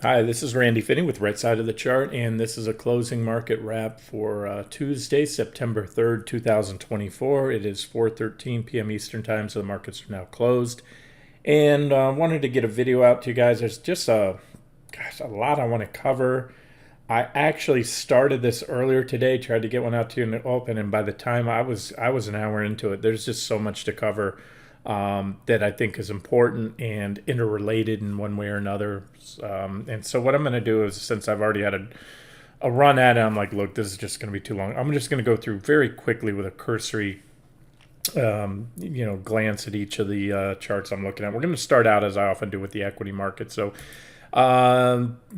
Hi, this is Randy Finney with Right Side of the Chart, and this is a closing market wrap for Tuesday, September 3rd, 2024. It is 4:13 p.m. Eastern Time, so the markets are now closed. And wanted to get a video out to you guys. There's just a lot I want to cover. I actually started this earlier today, tried to get one out to you in the open, and by the time I was an hour into it. There's just so much to cover that I think is important and interrelated in one way or another. And so what I'm going to do is, since I've already had a run at it, I'm like, look, this is just going to be too long. I'm just going to go through very quickly with a cursory glance at each of the charts I'm looking at. We're going to start out, as I often do, with the equity market. So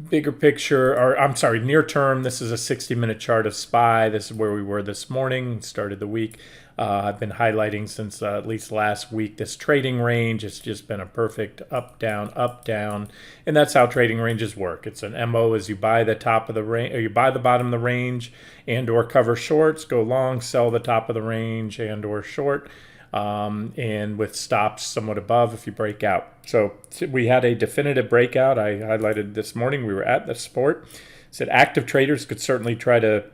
bigger picture, or I'm sorry, near term, this is a 60-minute chart of SPY. This is where we were this morning, started the week. I've been highlighting since at least last week this trading range. It's just been a perfect up, down, and that's how trading ranges work. It's an MO as you buy the top of the range, or you buy the bottom of the range, and or cover shorts, go long, sell the top of the range, and or short, and with stops somewhat above if you break out. So we had a definitive breakout. I highlighted this morning. We were at the support. Said active traders could certainly try to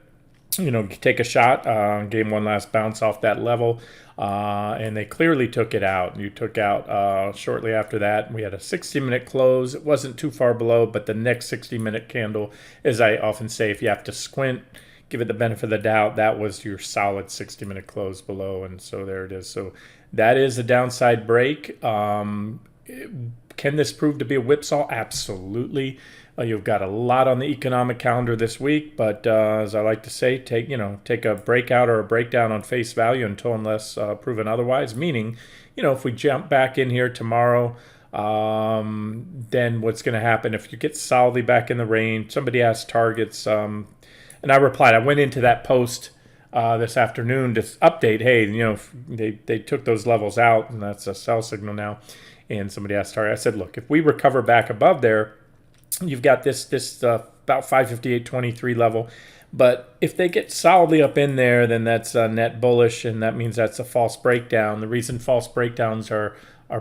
take a shot. Game one last bounce off that level, and they clearly took it out. You took out shortly after that. We had a 60-minute close. It wasn't too far below, but the next 60-minute candle, as I often say, if you have to squint, give it the benefit of the doubt, that was your solid 60-minute close below, and so there it is. So that is a downside break. Can this prove to be a whipsaw? Absolutely. You've got a lot on the economic calendar this week, but as I like to say, take a breakout or a breakdown on face value until unless proven otherwise. Meaning, if we jump back in here tomorrow, then what's going to happen if you get solidly back in the range? Somebody asked targets, and I replied. I went into that post this afternoon to update. Hey, they took those levels out, and that's a sell signal now. And somebody asked target. I said, look, if we recover back above there, you've got this about 558.23 level. But if they get solidly up in there, then that's net bullish, and that means that's a false breakdown. The reason false breakdowns are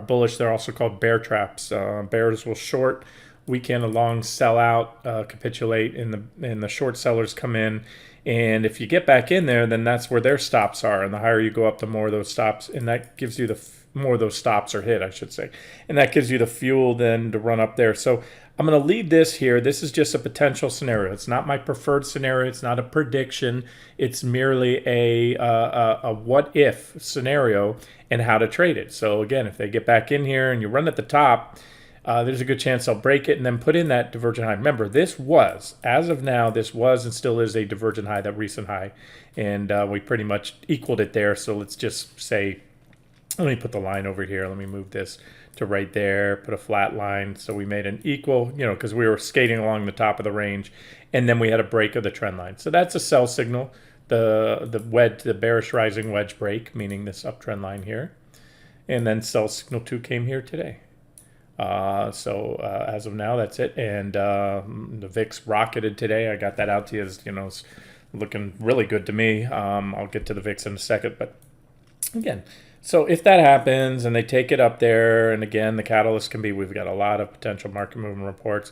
bullish, they're also called bear traps. Bears will short, weekend along, sell out, capitulate, and the short sellers come in. And if you get back in there, then that's where their stops are. And the higher you go up, the more of those stops, and that gives you more of those stops are hit, I should say. And that gives you the fuel then to run up there. So I'm going to leave this here. This is just a potential scenario. It's not my preferred scenario. It's not a prediction. It's merely a what if scenario and how to trade it. So again, if they get back in here and you run at the top, there's a good chance they'll break it and then put in that divergent high. Remember, as of now, this was and still is a divergent high, that recent high. And we pretty much equaled it there. So let's just say, let me put the line over here. Let me move this to right there, put a flat line. So we made an equal, because we were skating along the top of the range, and then we had a break of the trend line. So that's a sell signal, the bearish rising wedge break, meaning this uptrend line here. And then sell signal 2 came here today. So as of now, that's it. And the VIX rocketed today. I got that out to you as, it's looking really good to me. I'll get to the VIX in a second, but again, so if that happens and they take it up there, and again, the catalyst can be, we've got a lot of potential market movement reports.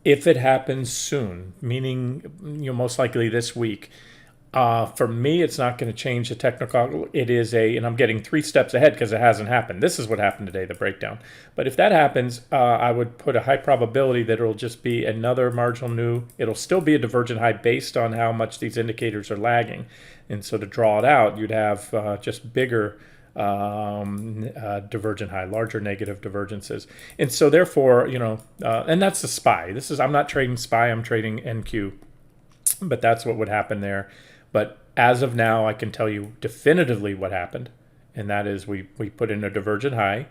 If it happens soon, meaning most likely this week, for me, it's not going to change the technical. It is and I'm getting 3 steps ahead because it hasn't happened. This is what happened today, the breakdown. But if that happens, I would put a high probability that it'll just be another marginal new. It'll still be a divergent high based on how much these indicators are lagging. And so to draw it out, you'd have just bigger divergent high, larger negative divergences. And so therefore, and that's the SPY. I'm not trading SPY, I'm trading NQ. But that's what would happen there. But as of now, I can tell you definitively what happened. And that is we put in a divergent high,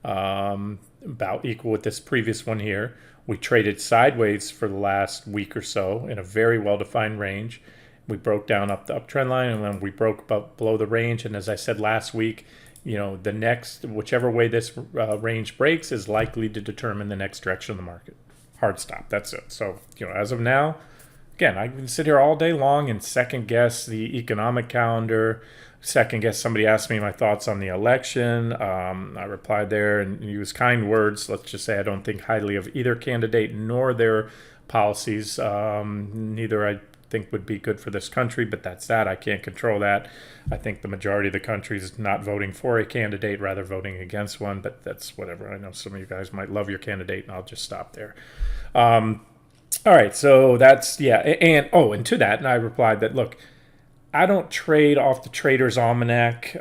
about equal with this previous one here. We traded sideways for the last week or so in a very well-defined range. We broke down up the uptrend line, and then we broke below the range. And as I said last week, the next, whichever way this range breaks is likely to determine the next direction of the market. Hard stop. That's it. So, as of now, again, I can sit here all day long and second guess the economic calendar, second guess. Somebody asked me my thoughts on the election. I replied there and used kind words. Let's just say I don't think highly of either candidate nor their policies. Neither I think would be good for this country, but that's that. I can't control that. I think the majority of the country is not voting for a candidate, rather voting against one, but that's whatever. I know some of you guys might love your candidate, and I'll just stop there. All right, so that's, yeah. And to that, and I replied that, look, I don't trade off the Trader's Almanac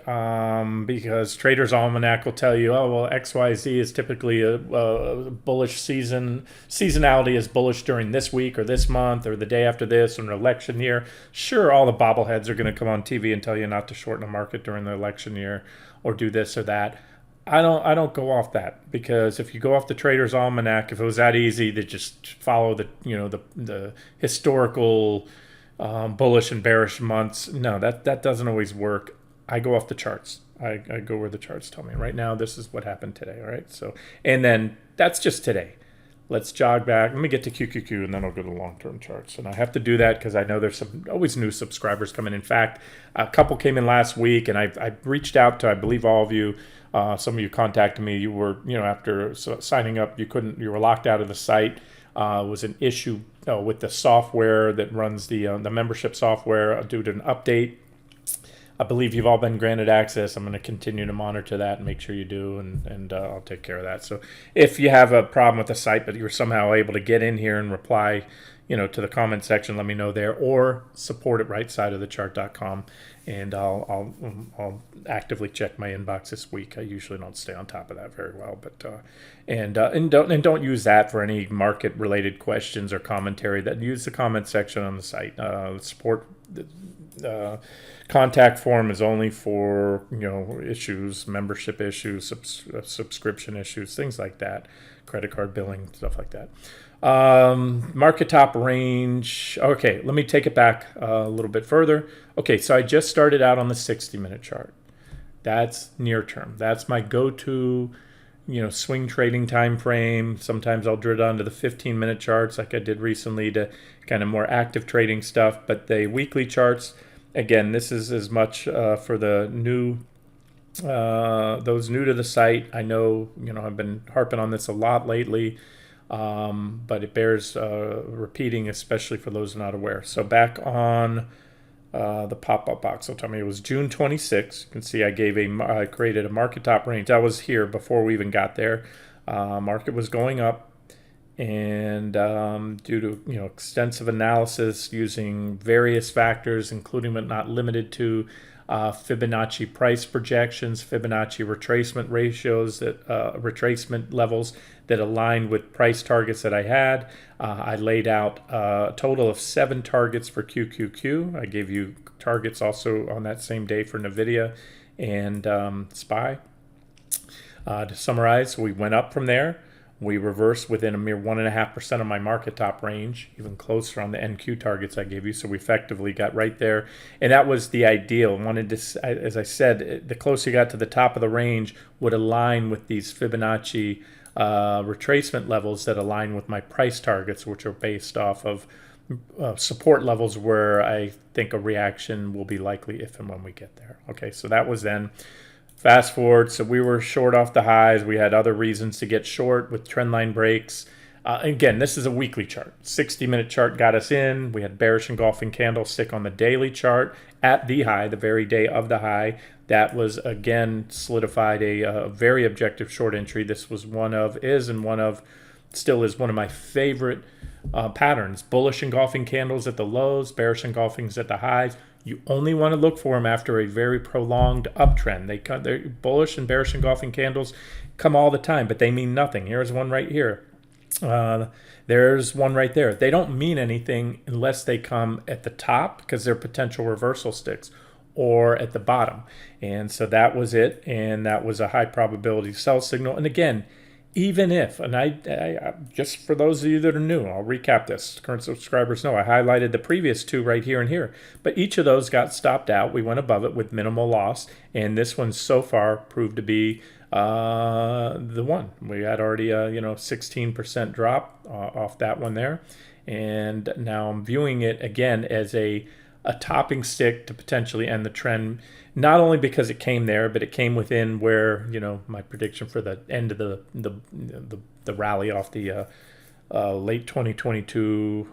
because Trader's Almanac will tell you, oh, well, XYZ is typically a bullish season. Seasonality is bullish during this week or this month or the day after this or an election year. Sure, all the bobbleheads are going to come on TV and tell you not to short in the market during the election year or do this or that. I don't go off that, because if you go off the Trader's Almanac, if it was that easy to just follow the historical bullish and bearish months, no, that doesn't always work. I go off the charts. I go where the charts tell me. Right now, this is what happened today. All right. So, and then that's just today. Let's jog back. Let me get to QQQ, and then I'll go to long-term charts. And I have to do that because I know there's always new subscribers coming. In fact, a couple came in last week, and I reached out to, I believe, all of you. Some of you contacted me. You were, after signing up, you were locked out of the site. It was an issue with the software that runs the membership software due to an update. I believe you've all been granted access. I'm going to continue to monitor that and make sure you do, and I'll take care of that. So if you have a problem with the site, but you're somehow able to get in here and reply, to the comment section, let me know there, or support at rightsideofthechart.com, and I'll actively check my inbox this week. I usually don't stay on top of that very well, but and don't use that for any market related questions or commentary. That use the comment section on the site. Support. Contact form is only for issues, membership issues, subscription issues, things like that, credit card billing, stuff like that. Market top range. Okay, let me take it back a little bit further. Okay, so I just started out on the 60-minute chart. That's near term. That's my go-to swing trading time frame. Sometimes I'll drill down to the 15-minute charts like I did recently to kind of more active trading stuff. But the weekly charts, again, this is as much for the new, those new to the site. I know, I've been harping on this a lot lately, but it bears repeating, especially for those not aware. So back on the pop-up box, so tell me it was June 26th. You can see I created a market top range. That was here before we even got there. Market was going up. And due to extensive analysis using various factors, including but not limited to Fibonacci price projections, Fibonacci retracement ratios, retracement levels that aligned with price targets that I had, I laid out a total of 7 targets for QQQ. I gave you targets also on that same day for NVIDIA and SPY. To summarize, we went up from there. We reversed within a mere 1.5% of my market top range, even closer on the NQ targets I gave you. So we effectively got right there. And that was the ideal. Wanted to, as I said, the closer you got to the top of the range would align with these Fibonacci retracement levels that align with my price targets, which are based off of support levels where I think a reaction will be likely if and when we get there. Okay, so that was then. Fast forward, so we were short off the highs. We had other reasons to get short with trendline breaks. Again, this is a weekly chart. 60-minute chart got us in. We had bearish engulfing candlestick on the daily chart at the high, the very day of the high. That was, again, solidified a very objective short entry. This was still is one of my favorite patterns. Bullish engulfing candles at the lows, bearish engulfings at the highs. You only want to look for them after a very prolonged uptrend. They're bullish and bearish engulfing candles come all the time, but they mean nothing. Here's one right here. There's one right there. They don't mean anything unless they come at the top because they're potential reversal sticks, or at the bottom. And so that was it, and that was a high probability sell signal. And again, even if, and I just for those of you that are new, I'll recap this. Current subscribers know I highlighted the previous 2 right here and here, but each of those got stopped out. We went above it with minimal loss, and this one so far proved to be the one. We had already a 16% drop off that one there, and now I'm viewing it again as a topping stick to potentially end the trend. Not only because it came there, but it came within where my prediction for the end of the rally off the late 2022,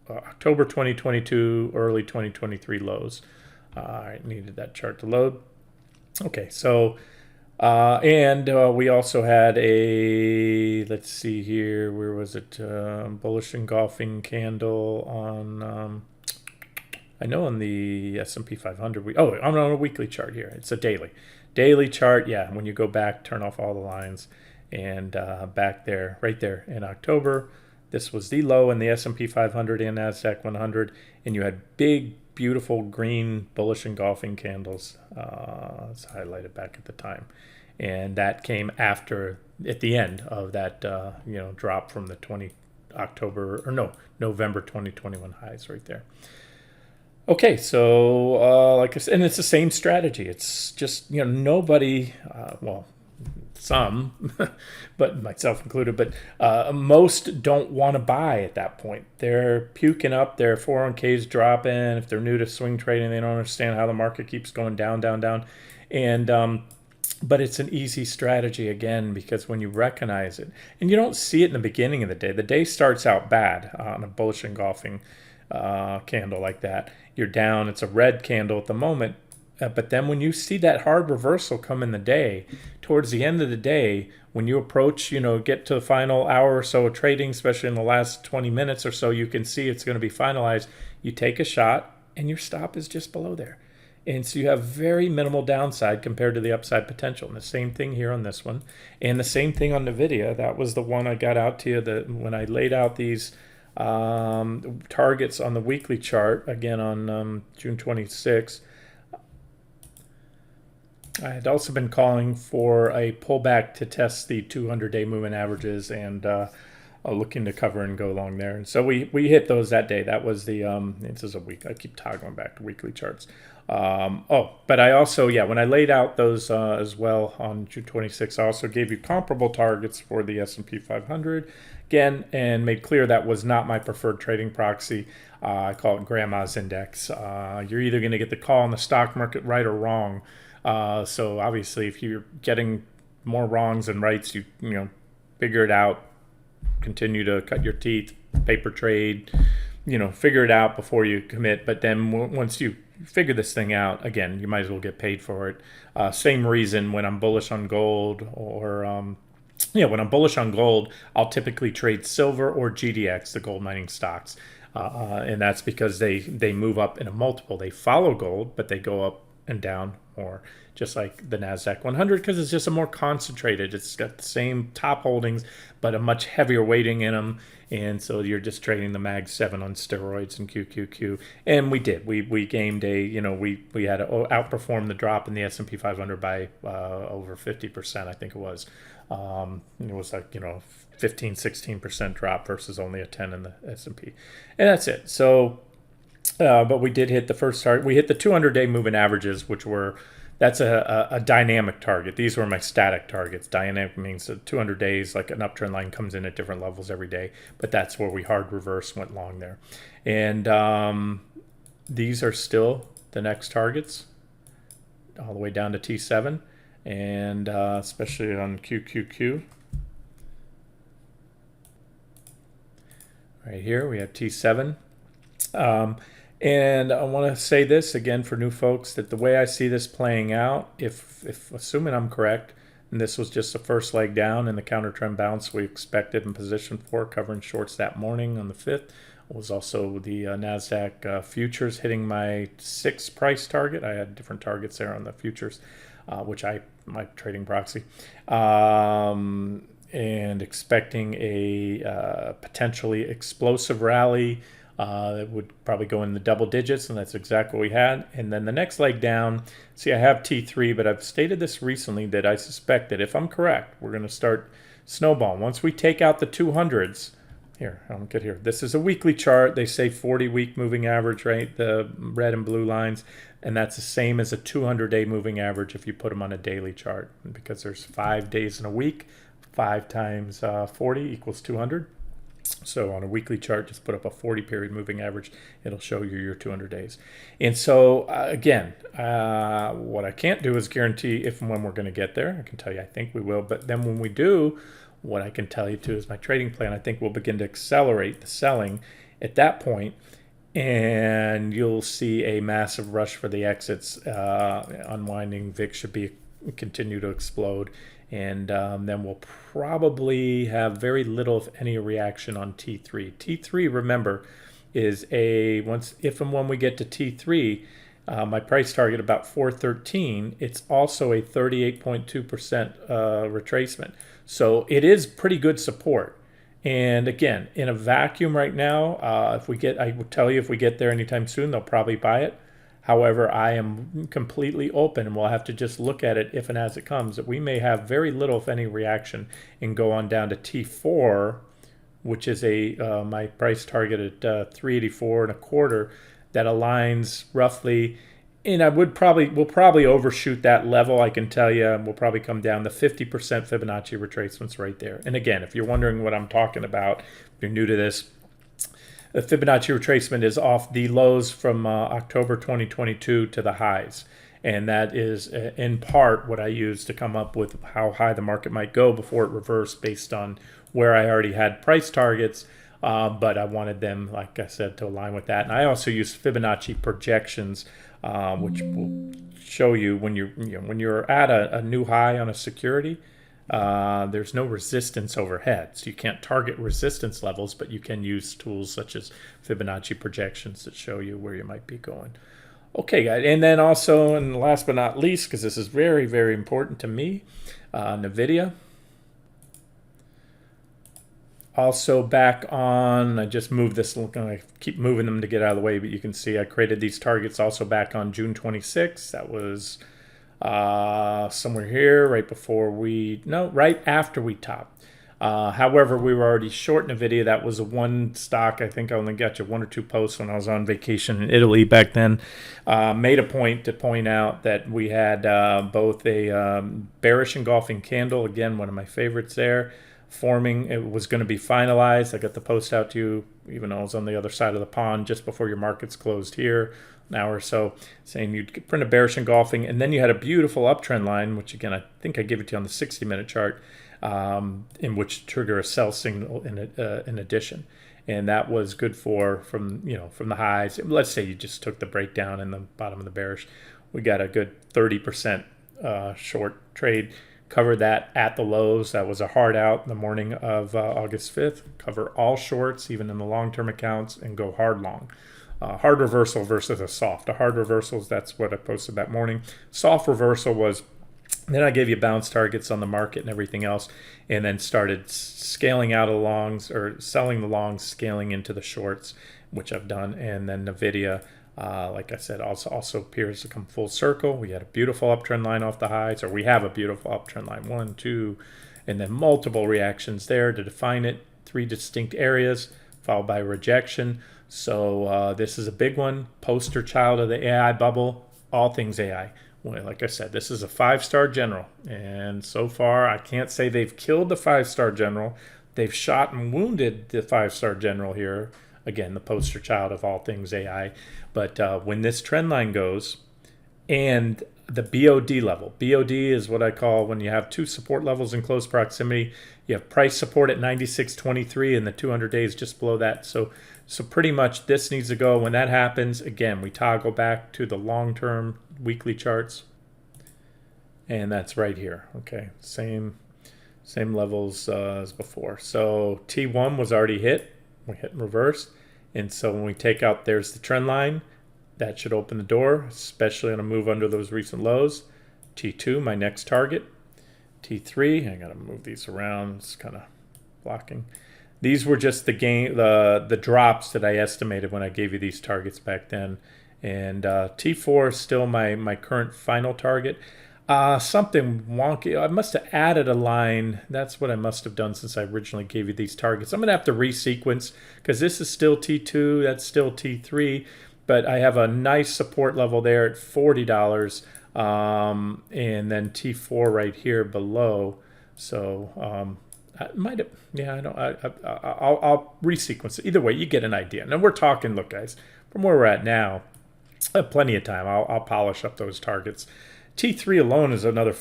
October 2022, early 2023 lows. I needed that chart to load. Okay, so and we also had let's see here, where was it? Bullish engulfing candle on, I know on the S&P 500. I'm on a weekly chart here. It's a daily chart. Yeah, when you go back, turn off all the lines, and back there, right there in October, this was the low in the S&P 500 and Nasdaq 100, and you had big, beautiful green bullish engulfing candles. It's highlighted back at the time, and that came at the end of that drop from the November 2021 highs right there. Okay, so like I said, and it's the same strategy. It's just nobody, some, but myself included, but most don't want to buy at that point. They're puking up, their 401ks dropping. If they're new to swing trading, they don't understand how the market keeps going down, down, down. And but it's an easy strategy again, because when you recognize it, and you don't see it in the beginning of the day starts out bad on a bullish engulfing candle like that. You're down, it's a red candle at the moment. But then when you see that hard reversal come in the day, towards the end of the day, when you approach, get to the final hour or so of trading, especially in the last 20 minutes or so, you can see it's going to be finalized. You take a shot and your stop is just below there. And so you have very minimal downside compared to the upside potential. And the same thing here on this one. And the same thing on NVIDIA. That was the one I got out to you when I laid out these targets on the weekly chart, again on June 26th. I had also been calling for a pullback to test the 200-day moving averages, and looking to cover and go along there. And so we hit those that day. That was the this is a week. I keep toggling back to weekly charts. But I also, when I laid out those as well on June 26th, I also gave you comparable targets for the S&P 500 again, and made clear that was not my preferred trading proxy. I call it Grandma's Index. You're either going to get the call on the stock market right or wrong. So obviously, if you're getting more wrongs than rights, you figure it out, continue to cut your teeth, paper trade, figure it out before you commit. But then once you figure this thing out, again, you might as well get paid for it. Same reason when I'm bullish on gold, or when I'm bullish on gold, I'll typically trade silver or GDX, the gold mining stocks. And that's because they move up in a multiple. They follow gold, but they go up and down more, just like the Nasdaq 100, because it's just a more concentrated. It's got the same top holdings, but a much heavier weighting in them. And so you're just trading the Mag 7 on steroids and QQQ. And we did. We gained we had to outperform the drop in the S&P 500 by over 50%, I think it was. It was like 15-16% drop versus only a 10 in the S&P. And that's it. So but we did hit the first target. We hit the 200-day moving averages, that's a dynamic target. These were my static targets. Dynamic means that 200 days, like an uptrend line comes in at different levels every day. But that's where we hard reverse, went long there. And these are still the next targets, all the way down to T7, and especially on QQQ. Right here we have T7. And I want to say this again for new folks, that the way I see this playing out, if assuming I'm correct, and this was just the first leg down in the counter trend bounce we expected and positioned for, covering shorts that morning on the 5th, was also the NASDAQ futures hitting my 6 price target. I had different targets there on the futures, which my trading proxy, and expecting a potentially explosive rally. That would probably go in the double digits, and that's exactly what we had. And then the next leg down, see, I have T3, but I've stated this recently that I suspect that if I'm correct, we're going to start snowballing. Once we take out the 200s, Here, I'll get here. This is a weekly chart. They say 40-week moving average, right? The red and blue lines. And that's the same as a 200-day moving average if you put them on a daily chart. Because there's 5 days in a week. 5 times 40 equals 200. So on a weekly chart, just put up a 40-period moving average. It'll show you your 200 days. And so, again, what I can't do is guarantee if and when we're going to get there. I can tell you I think we will. But then when we do, what I can tell you too is my trading plan. I think we'll begin to accelerate the selling at that point, and you'll see a massive rush for the exits. Unwinding VIX should be continue to explode, and then we'll probably have very little, if any, reaction on T3. T3, remember, is a if and when we get to T3. My price target about 413. It's also a 38.2% retracement. So it is pretty good support. And again, in a vacuum right now, I will tell you if we get there anytime soon, they'll probably buy it. However, I am completely open, and we'll have to just look at it if and as it comes. That we may have very little, if any, reaction and go on down to T4, which is my price target at 384 and a quarter. That aligns roughly, and we'll probably overshoot that level. I can tell you, we'll probably come down to 50% Fibonacci retracements right there. And again, if you're wondering what I'm talking about, if you're new to this, the Fibonacci retracement is off the lows from October 2022 to the highs. And that is in part what I use to come up with how high the market might go before it reversed based on where I already had price targets. But I wanted them, like I said, to align with that. And I also use Fibonacci projections, which will show you when you're at a new high on a security. There's no resistance overhead, so you can't target resistance levels, but you can use tools such as Fibonacci projections that show you where you might be going. Okay, guys, and then also, and last but not least, because this is very, very important to me, NVIDIA. Also back on, I just moved this, I keep moving them to get out of the way, but you can see I created these targets also back on June 26th. That was somewhere here, right after we topped. However, we were already short NVIDIA. That was a one stock. I think I only got you 1 or 2 posts when I was on vacation in Italy back then. Made a point to point out that we had both a bearish engulfing candle, again, one of my favorites there, forming. It was going to be finalized. I got the post out to you, even though I was on the other side of the pond just before your markets closed here, an hour or so, saying you'd print a bearish engulfing, and then you had a beautiful uptrend line, which again I think I gave it to you on the 60-minute chart, in which trigger a sell signal in addition, and that was good from the highs. Let's say you just took the breakdown in the bottom of the bearish, we got a good 30% short trade. Covered that at the lows. That was a hard out in the morning of August 5th. Cover all shorts, even in the long-term accounts, and go hard long. Hard reversal versus a soft. A hard reversal, that's what I posted that morning. Soft reversal was, then I gave you bounce targets on the market and everything else, and then started scaling out of the longs, or selling the longs, scaling into the shorts, which I've done. And then NVIDIA, like I said, also appears to come full circle. We had a beautiful uptrend line off the highs, or we have a beautiful uptrend line, 1, 2, and then multiple reactions there to define it. 3 distinct areas, followed by rejection. So this is a big one, poster child of the AI bubble, all things AI. Well, like I said, this is a 5-star general, and so far I can't say they've killed the 5-star general. They've shot and wounded the 5-star general here. Again, the poster child of all things AI. But when this trend line goes, and the BOD level. BOD is what I call when you have 2 support levels in close proximity. You have price support at 96.23 and the 200 days just below that. So pretty much this needs to go. When that happens, again, we toggle back to the long-term weekly charts. And that's right here. Okay, same levels as before. So T1 was already hit. We hit and reversed. And so when we take out, there's the trend line. That should open the door, especially on a move under those recent lows. T2, my next target. T3, I gotta move these around. It's kind of blocking. These were just the drops that I estimated when I gave you these targets back then. And T4 is still my current final target. Something wonky. I must have added a line. That's what I must have done since I originally gave you these targets. I'm going to have to resequence because this is still T2, that's still T3, but I have a nice support level there at $40, and then T4 right here below. So I might have, yeah, I don't. I'll resequence it. Either way, you get an idea. Now we're talking. Look, guys, from where we're at now, I have plenty of time. I'll polish up those targets. T3 alone is another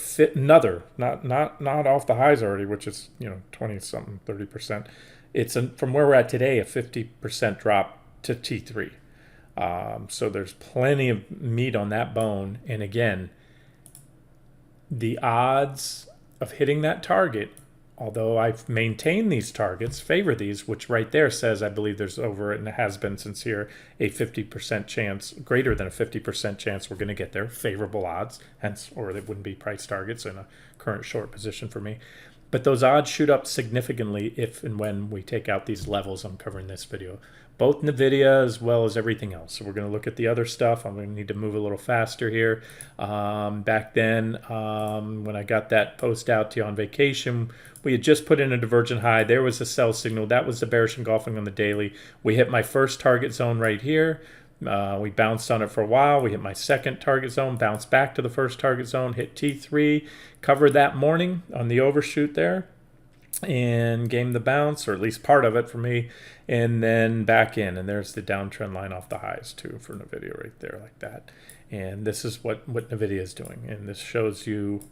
not off the highs already, which is 20 something 30%. It's from where we're at today a 50% drop to T3. So there's plenty of meat on that bone. And again, the odds of hitting that target, although I've maintained these targets, favor these, which right there says I believe there's over, and it has been since here, a 50% chance, greater than a 50% chance we're going to get there, favorable odds, hence, or it wouldn't be price targets in a current short position for me. But those odds shoot up significantly if and when we take out these levels I'm covering in this video, both NVIDIA as well as everything else. So we're going to look at the other stuff. I'm going to need to move a little faster here. Back then, when I got that post out to you on vacation, we had just put in a divergent high. There was a sell signal. That was the bearish engulfing on the daily. We hit my first target zone right here. We bounced on it for a while. We hit my second target zone, bounced back to the first target zone, hit T3, covered that morning on the overshoot there, and gained the bounce, or at least part of it for me, and then back in. And there's the downtrend line off the highs too for NVIDIA right there like that. And this is what NVIDIA is doing. And this shows you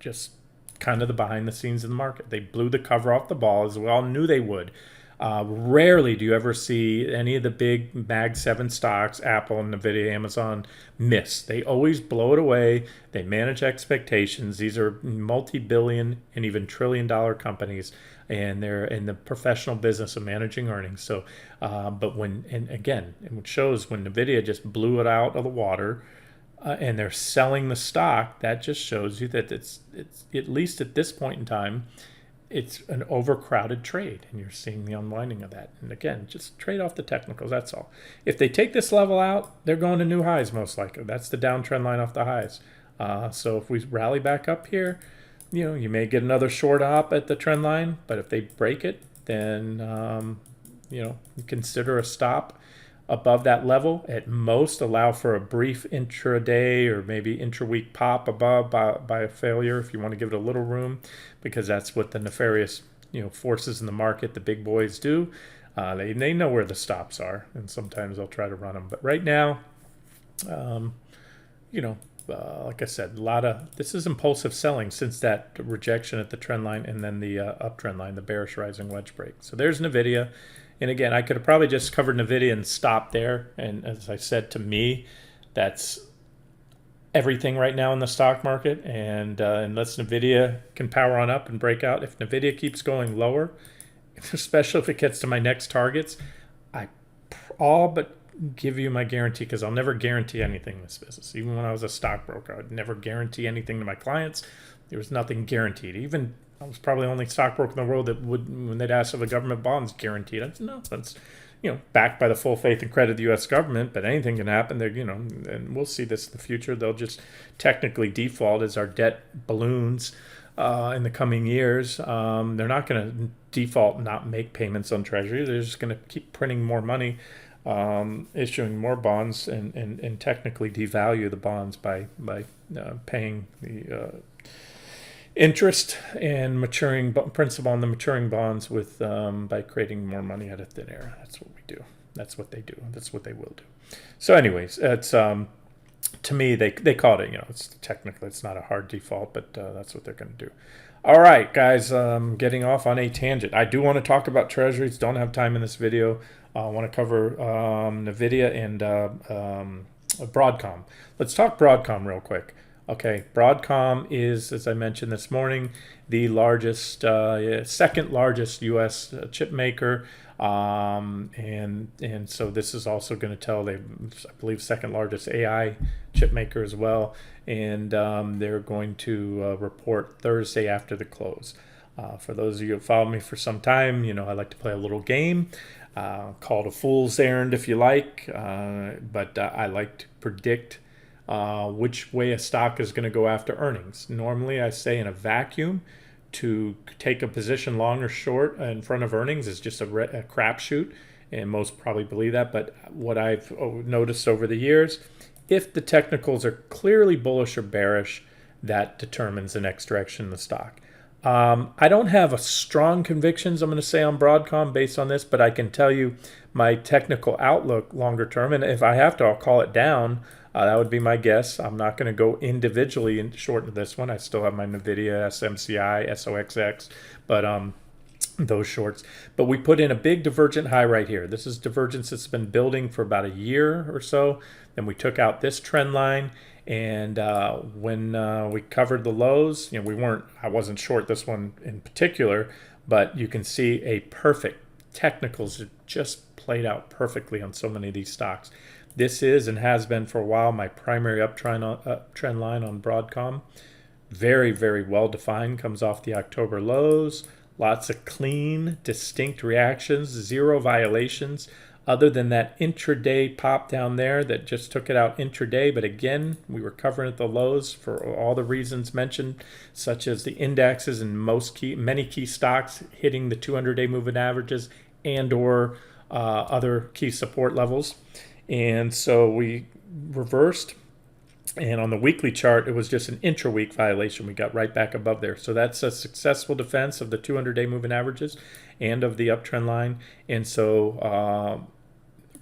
just kind of the behind the scenes in the market. They blew the cover off the ball, as we all knew they would. Rarely do you ever see any of the big Mag 7 stocks, Apple, NVIDIA, Amazon, miss. They always blow it away. They manage expectations. These are multi-billion and even trillion-dollar companies, and they're in the professional business of managing earnings. So, but when, and again, it shows when NVIDIA just blew it out of the water, and they're selling the stock, that just shows you that it's at least at this point in time, it's an overcrowded trade, and you're seeing the unwinding of that. And again, just trade off the technicals, that's all. If they take this level out, they're going to new highs most likely. That's the downtrend line off the highs. So if we rally back up here, you may get another short op at the trend line, but if they break it, then consider a stop above that level. At most, allow for a brief intraday or maybe intra-week pop above by a failure if you want to give it a little room, because that's what the nefarious forces in the market, the big boys, do. They know where the stops are, and sometimes they'll try to run them. But right now, like I said, this is impulsive selling since that rejection at the trend line and then the uptrend line, the bearish rising wedge break. So there's NVIDIA. And again, I could have probably just covered NVIDIA and stopped there. And as I said, to me, that's everything right now in the stock market. And unless NVIDIA can power on up and break out, if NVIDIA keeps going lower, especially if it gets to my next targets, I all but give you my guarantee, because I'll never guarantee anything in this business. Even when I was a stockbroker, I would never guarantee anything to my clients. There was nothing guaranteed. Even I was probably the only stockbroker in the world that would, when they'd ask if a government bond's guaranteed, I'd say no, that's backed by the full faith and credit of the U.S. government, but anything can happen. They're and we'll see this in the future. They'll just technically default as our debt balloons in the coming years. They're not going to default and not make payments on Treasury. They're just going to keep printing more money, issuing more bonds, and technically devalue the bonds by paying the interest and maturing principal on the maturing bonds with by creating more money out of thin air. That's what we do. That's what they do. That's what they will do. So anyways, it's to me, they call it, it's technically, it's not a hard default, but that's what they're going to do. All right, guys, getting off on a tangent. I do want to talk about treasuries. Don't have time in this video. I want to cover NVIDIA and Broadcom. Let's talk Broadcom real quick. Okay, Broadcom is, as I mentioned this morning, the largest, second largest U.S. chip maker, and so this is also going to tell I believe, second largest AI chip maker as well, and they're going to report Thursday after the close. For those of you who followed me for some time, I like to play a little game called a fool's errand, if you like, but I like to predict which way a stock is going to go after earnings. Normally, I say in a vacuum, to take a position long or short in front of earnings is just a crapshoot, and most probably believe that. But what I've noticed over the years, if the technicals are clearly bullish or bearish, that determines the next direction of the stock. I don't have a strong convictions, I'm going to say, on Broadcom based on this, but I can tell you my technical outlook longer term. And if I have to, I'll call it down. That would be my guess. I'm not going to go individually and shorten this one. I still have my NVIDIA, SMCI, SOXX, but those shorts. But we put in a big divergent high right here. This is divergence that's been building for about a year or so. Then we took out this trend line. And when we covered the lows, I wasn't short this one in particular, but you can see a perfect technicals just played out perfectly on so many of these stocks. This is and has been for a while my primary uptrend line on Broadcom. Very, very well defined, comes off the October lows. Lots of clean, distinct reactions, zero violations. Other than that intraday pop down there that just took it out intraday, but again, we were covering at the lows for all the reasons mentioned, such as the indexes and many key stocks hitting the 200-day moving averages and/or other key support levels. And so we reversed, and on the weekly chart, it was just an intra-week violation. We got right back above there. So that's a successful defense of the 200-day moving averages and of the uptrend line. And so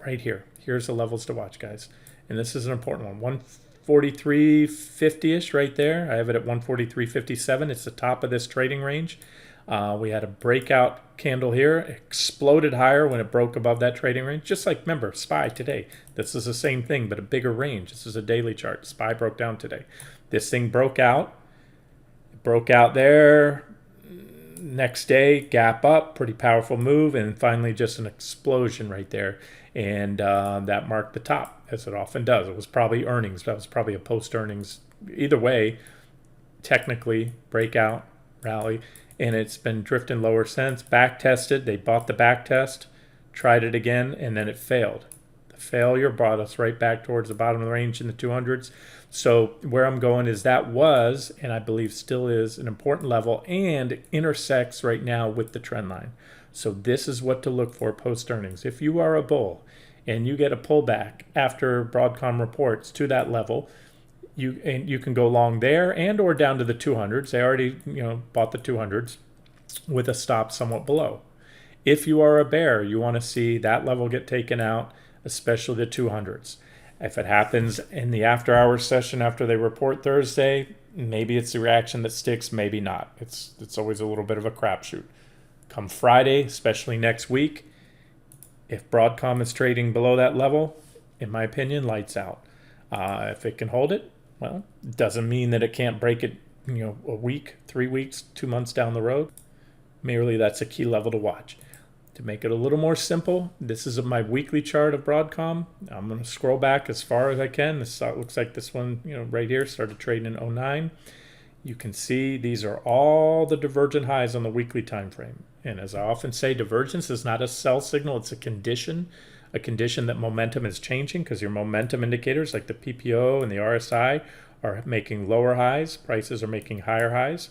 right here, here's the levels to watch, guys. And this is an important one. 143.50-ish right there. I have it at 143.57. It's the top of this trading range. We had a breakout candle here, exploded higher when it broke above that trading range. Just like, remember, SPY today. This is the same thing, but a bigger range. This is a daily chart. SPY broke down today. This thing broke out. It broke out there. Next day, gap up, pretty powerful move, and finally just an explosion right there. And that marked the top, as it often does. It was probably earnings. That was probably a post-earnings. Either way, technically, breakout, rally. And it's been drifting lower since. Back tested. They bought the back test, tried it again, and then it failed. The failure brought us right back towards the bottom of the range in the 200s. So where I'm going is that was, and I believe still is, an important level, and it intersects right now with the trend line. So this is what to look for post-earnings. If you are a bull and you get a pullback after Broadcom reports to that level, you can go long there and or down to the 200s. They already bought the 200s with a stop somewhat below. If you are a bear, you want to see that level get taken out, especially the 200s. If it happens in the after-hours session after they report Thursday, maybe it's the reaction that sticks, maybe not. It's always a little bit of a crapshoot. Come Friday, especially next week, if Broadcom is trading below that level, in my opinion, lights out. If it can hold it, well, it doesn't mean that it can't break it, a week, 3 weeks, 2 months down the road. Merely that's a key level to watch. To make it a little more simple, this is my weekly chart of Broadcom. I'm going to scroll back as far as I can. This looks like this one, right here, started trading in 09. You can see these are all the divergent highs on the weekly time frame. And as I often say, divergence is not a sell signal, it's a condition that momentum is changing, because your momentum indicators like the PPO and the RSI are making lower highs, prices are making higher highs.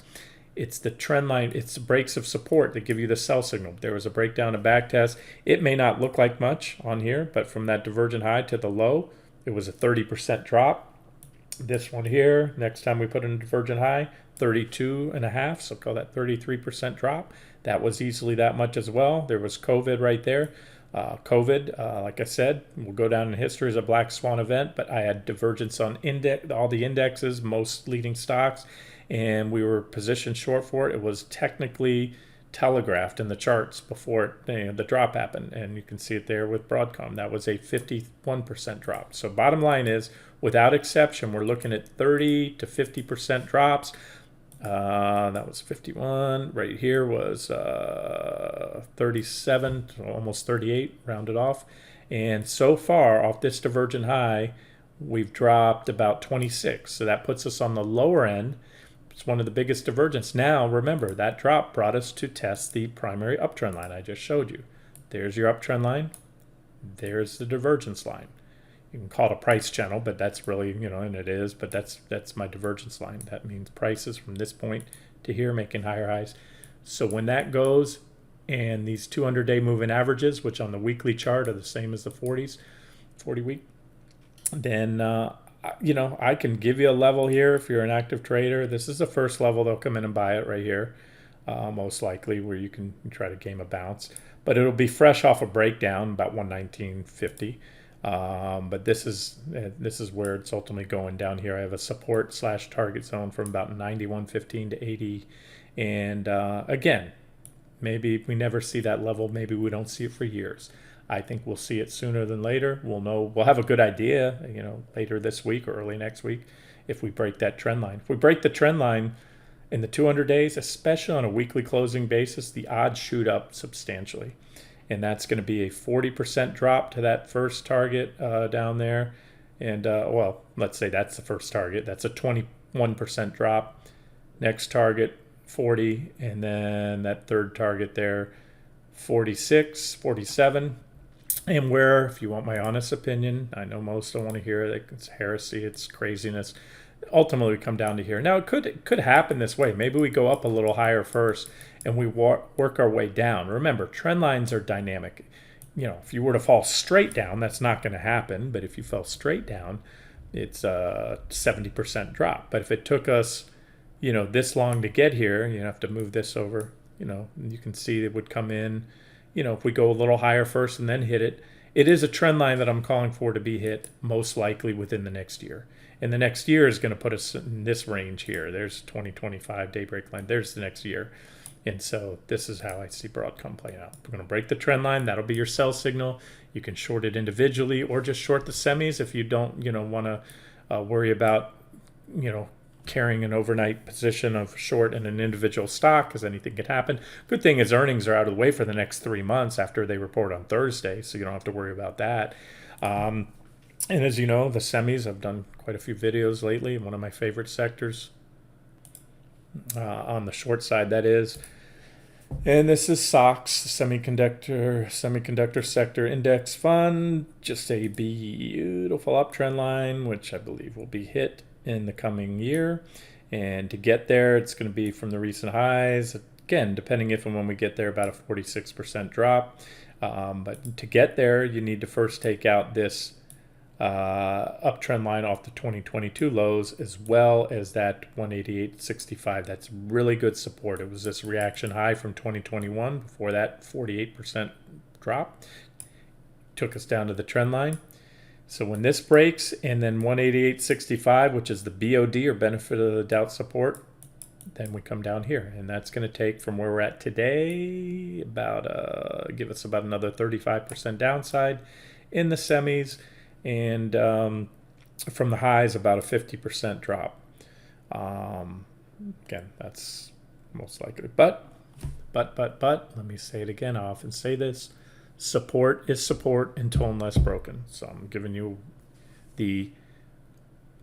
It's the trend line, it's the breaks of support that give you the sell signal. There was a breakdown and back test. It may not look like much on here, but from that divergent high to the low, it was a 30% drop. This one here, next time we put in a divergent high, 32.5, so call that 33% drop. That was easily that much as well. There was COVID right there. COVID, like I said, will go down in history as a black swan event, but I had divergence on all the indexes, most leading stocks, and we were positioned short for it. It was technically telegraphed in the charts before the drop happened, and you can see it there with Broadcom. That was a 51% drop. So bottom line is, without exception, we're looking at 30 to 50% drops. That was 51. Right here was 37, almost 38, rounded off. And so far, off this divergent high, we've dropped about 26. So that puts us on the lower end. It's one of the biggest divergence. Now, remember, that drop brought us to test the primary uptrend line I just showed you. There's your uptrend line. There's the divergence line. You can call it a price channel, but that's really, and it is, but that's my divergence line. That means prices from this point to here making higher highs. So when that goes, and these 200-day moving averages, which on the weekly chart are the same as the 40 week, then I can give you a level here if you're an active trader. This is the first level. They'll come in and buy it right here, most likely, where you can try to game a bounce. But it'll be fresh off a breakdown, about 119.50. But this is where it's ultimately going down here. I have a support / target zone from about 91.15 to 80. And again, maybe we never see that level. Maybe we don't see it for years. I think we'll see it sooner than later. We'll know. We'll have a good idea, later this week or early next week, if we break that trend line. If we break the trend line in the 200 days, especially on a weekly closing basis, the odds shoot up substantially. And that's going to be a 40% drop to that first target down there. And, well, let's say that's the first target. That's a 21% drop. Next target, 40. And then that third target there, 46, 47. And where, if you want my honest opinion, I know most don't want to hear it. It's heresy. It's craziness. Ultimately, we come down to here. Now, it could happen this way. Maybe we go up a little higher first and we work our way down. Remember, trend lines are dynamic. If you were to fall straight down, that's not going to happen. But if you fell straight down, it's a 70% drop. But if it took us, this long to get here, you have to move this over. You can see it would come in. If we go a little higher first and then hit it, it is a trend line that I'm calling for to be hit most likely within the next year. And the next year is going to put us in this range here. There's 2025 daybreak line. There's the next year. And so this is how I see Broadcom playing out. We're going to break the trend line. That'll be your sell signal. You can short it individually or just short the semis if you don't, want to worry about, carrying an overnight position of short in an individual stock, because anything could happen. Good thing is earnings are out of the way for the next 3 months after they report on Thursday, so you don't have to worry about that. And as you know, the semis, I've done quite a few videos lately. One of my favorite sectors on the short side, that is. And this is SOX, Semiconductor Sector Index Fund. Just a beautiful uptrend line, which I believe will be hit in the coming year. And to get there, it's going to be from the recent highs. Again, depending if and when we get there, about a 46% drop. But to get there, you need to first take out this uptrend line off the 2022 lows, as well as that 188.65. That's really good support. It was this reaction high from 2021 before that 48% drop. Took us down to the trend line. So when this breaks, and then 188.65, which is the BOD or benefit of the doubt support, then we come down here. And that's going to take from where we're at today about give us about another 35% downside in the semis, and from the highs about a 50% drop. Again, that's most likely. But let me say it again. I often say this. Support is support until and unless broken. So I'm giving you the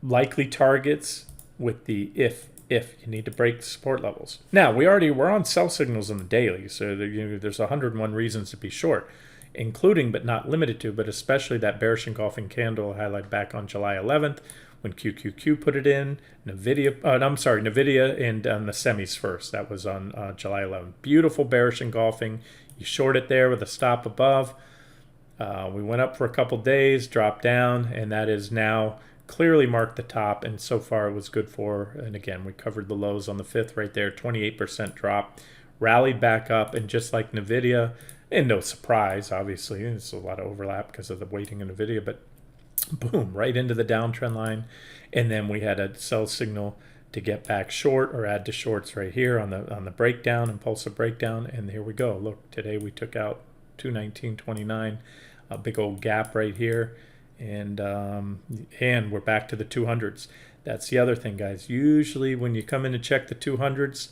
likely targets with the if you need to break support levels. Now, we're on sell signals in the daily, so there's 101 reasons to be short, including but not limited to, but especially that bearish engulfing candle I highlighted back on July 11th when QQQ put it in, NVIDIA and on the semis first. That was on July 11th. Beautiful bearish engulfing. You short it there with a stop above. We went up for a couple days, dropped down, and that is now clearly marked the top, and so far it was good for, and again, we covered the lows on the 5th right there, 28% drop, rallied back up, and just like NVIDIA, and no surprise, obviously, there's a lot of overlap because of the weighting of NVIDIA, but boom, right into the downtrend line, and then we had a sell signal to get back short or add to shorts right here on the breakdown, impulsive breakdown, and here we go. Look, today we took out 219.29, a big old gap right here, and we're back to the 200s. That's the other thing, guys. Usually when you come in to check the 200s,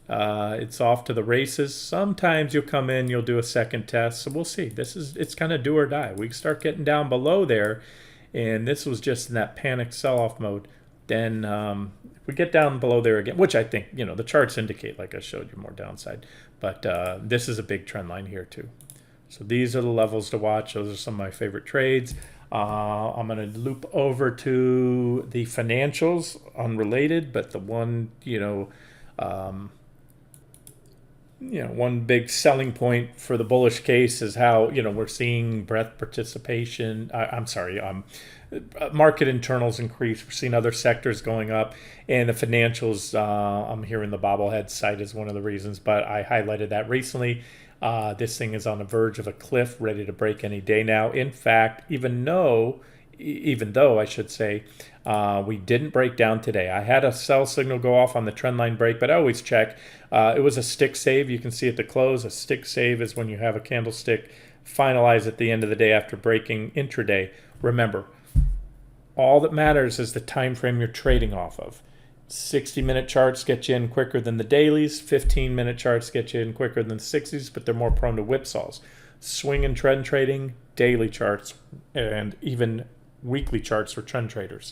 it's off to the races. Sometimes you'll come in, you'll do a second test, so we'll see. It's kind of do or die. We start getting down below there, and this was just in that panic sell-off mode. Then if we get down below there again, which I think, the charts indicate, like I showed you, more downside. But this is a big trend line here too. So these are the levels to watch. Those are some of my favorite trades. I'm going to loop over to the financials, unrelated, but the one, one big selling point for the bullish case is how, we're seeing breadth participation. I'm sorry, market internals increase. We're seeing other sectors going up, and the financials. I'm hearing the bobblehead site is one of the reasons, but I highlighted that recently. This thing is on the verge of a cliff, ready to break any day now. In fact, even though I should say, we didn't break down today. I had a sell signal go off on the trend line break, but I always check. It was a stick save. You can see at the close, a stick save is when you have a candlestick finalize at the end of the day after breaking intraday. Remember, all that matters is the time frame you're trading off of. 60-minute charts get you in quicker than the dailies. 15-minute charts get you in quicker than the 60s, but they're more prone to whipsaws. Swing and trend trading, daily charts, and even weekly charts for trend traders.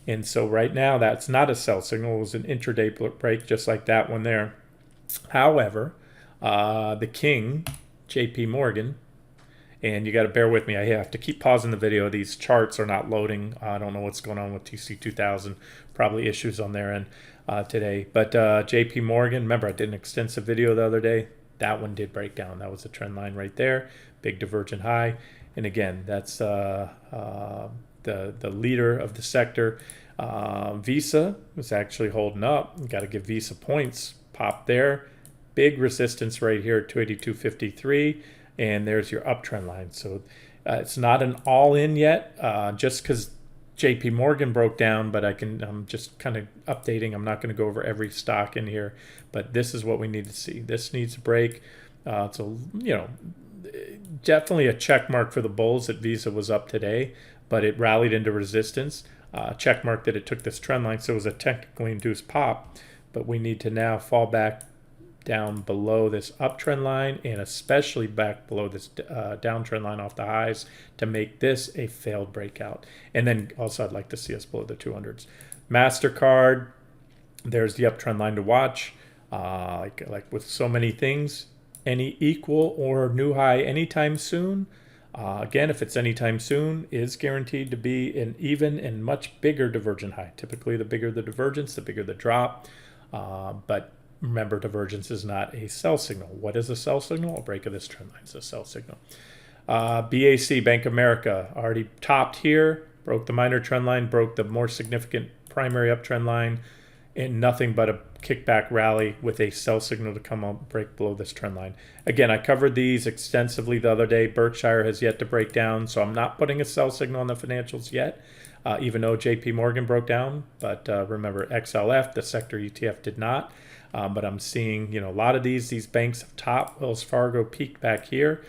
And so right now, that's not a sell signal. It was an intraday break, just like that one there. However, the king, JP Morgan, and you got to bear with me. I have to keep pausing the video. These charts are not loading. I don't know what's going on with TC2000. Probably issues on their end today. But JP Morgan, remember I did an extensive video the other day. That one did break down. That was a trend line right there. Big divergent high. And again, that's the leader of the sector. Visa was actually holding up. You got to give Visa points. Pop there. Big resistance right here at 282.53. And there's your uptrend line. So it's not an all-in yet, just because JP Morgan broke down, but I'm just kind of updating. I'm not going to go over every stock in here, but this is what we need to see. This needs a break. So, definitely a check mark for the bulls that Visa was up today, but it rallied into resistance. Check mark that it took this trend line, so it was a technically induced pop, but we need to now fall back down below this uptrend line, and especially back below this downtrend line off the highs to make this a failed breakout. And then also I'd like to see us below the 200s. MasterCard, there's the uptrend line to watch. Like with so many things, any equal or new high anytime soon. Again, if it's anytime soon, is guaranteed to be an even and much bigger divergent high. Typically, the bigger the divergence, the bigger the drop. But remember, divergence is not a sell signal. What is a sell signal? A break of this trend line is a sell signal. BAC, Bank of America, already topped here, broke the minor trend line, broke the more significant primary uptrend line, and nothing but a kickback rally with a sell signal to come up, break below this trend line. Again, I covered these extensively the other day. Berkshire has yet to break down, so I'm not putting a sell signal on the financials yet, even though JP Morgan broke down. But remember, XLF, the sector ETF, did not. But I'm seeing, a lot of these banks have topped. Wells Fargo peaked back here.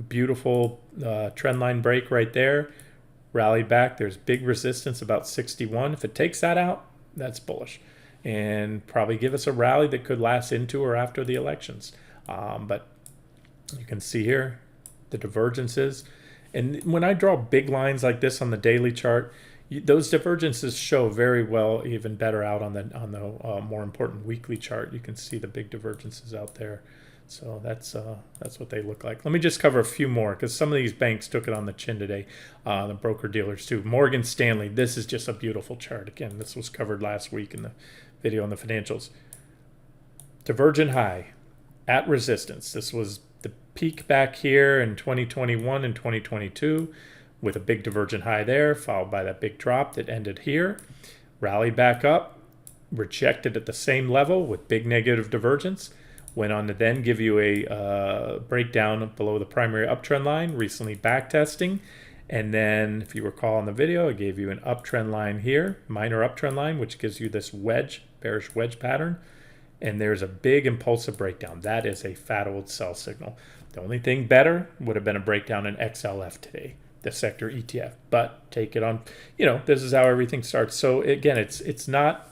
Beautiful trend line break right there. Rallied back. There's big resistance about 61. If it takes that out, that's bullish, and probably give us a rally that could last into or after the elections. But you can see here the divergences. And when I draw big lines like this on the daily chart, those divergences show very well, even better out on the more important weekly chart. You can see the big divergences out there. So that's what they look like. Let me just cover a few more, because some of these banks took it on the chin today, the broker dealers too. Morgan Stanley, this is just a beautiful chart. Again, this was covered last week in the video on the financials. Divergent high at resistance. This was the peak back here in 2021 and 2022 with a big divergent high there, followed by that big drop that ended here. Rallied back up, rejected at the same level with big negative divergence. Went on to then give you a breakdown below the primary uptrend line, recently back testing. And then, if you recall in the video, I gave you an uptrend line here, minor uptrend line, which gives you this wedge, bearish wedge pattern. And there's a big impulsive breakdown. That is a fat old sell signal. The only thing better would have been a breakdown in XLF today, the sector ETF. But take it on, this is how everything starts. So again, it's not.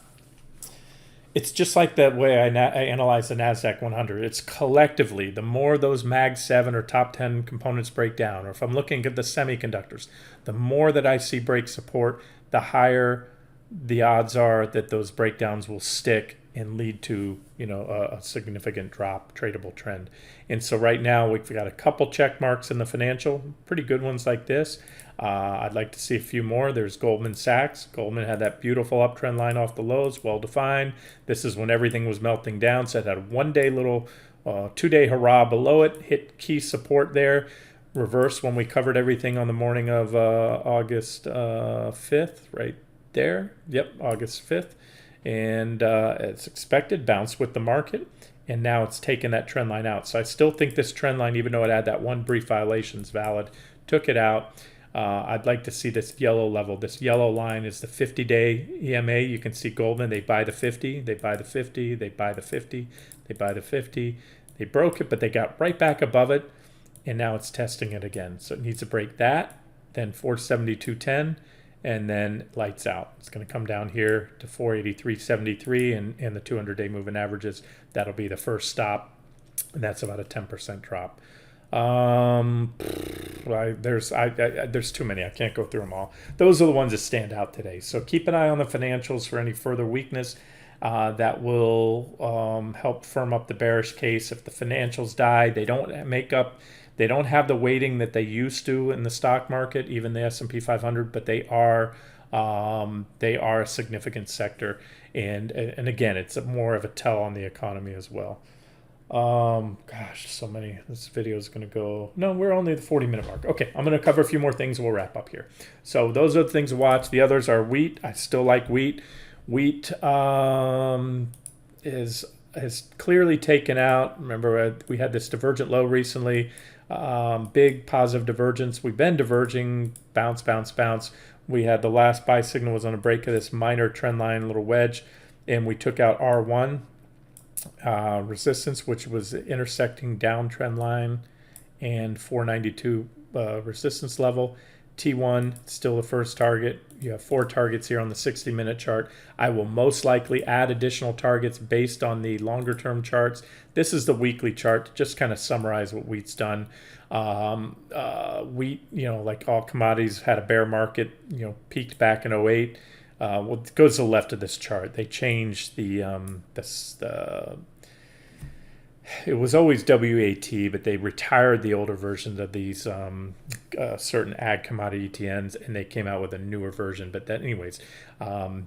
It's just like the way I analyze the NASDAQ 100. It's collectively, the more those Mag 7 or top 10 components break down, or if I'm looking at the semiconductors, the more that I see break support, the higher the odds are that those breakdowns will stick and lead to, a significant drop, tradable trend. And so right now we've got a couple check marks in the financial, pretty good ones like this. I'd like to see a few more. There's Goldman Sachs. Goldman had that beautiful uptrend line off the lows, well defined. This is when everything was melting down. So it had a 1-day little 2-day hurrah below it, hit key support there. Reverse when we covered everything on the morning of August 5th, right there. Yep, August 5th. And as expected, bounced with the market. And now it's taken that trend line out. So I still think this trend line, even though it had that one brief violation, is valid. Took it out. I'd like to see this yellow level. This yellow line is the 50-day EMA. You can see Goldman, they buy the 50, they buy the 50, they buy the 50, they buy the 50. They broke it, but they got right back above it, and now it's testing it again. So it needs to break that, then 472.10, and then lights out. It's going to come down here to 483.73 and the 200-day moving averages. That'll be the first stop, and that's about a 10% drop. There's too many. I can't go through them all. Those are the ones that stand out today. So keep an eye on the financials for any further weakness. That will help firm up the bearish case. If the financials die, they don't have the weighting that they used to in the stock market, even the S&P 500, but they are a significant sector, and again, it's more of a tell on the economy as well. Gosh, so many. This video is going to go. No, we're only the 40-minute mark. Okay, I'm going to cover a few more things. We'll wrap up here. So those are the things to watch. The others are wheat. I still like wheat. Wheat is clearly taken out. Remember, we had this divergent low recently. Big positive divergence. We've been diverging, bounce, bounce, bounce. We had the last buy signal was on a break of this minor trend line, little wedge, and we took out R1 resistance, which was intersecting downtrend line and 492 resistance level. T1 still the first target. You have 4 targets here on the 60-minute chart. I will most likely add additional targets based on the longer term charts. This is the weekly chart to just kind of summarize what wheat's done. Wheat, like all commodities, had a bear market, peaked back in 08. Well, it goes to the left of this chart. They changed it was always WAT, but they retired the older versions of these certain ag commodity ETNs, and they came out with a newer version. But anyways,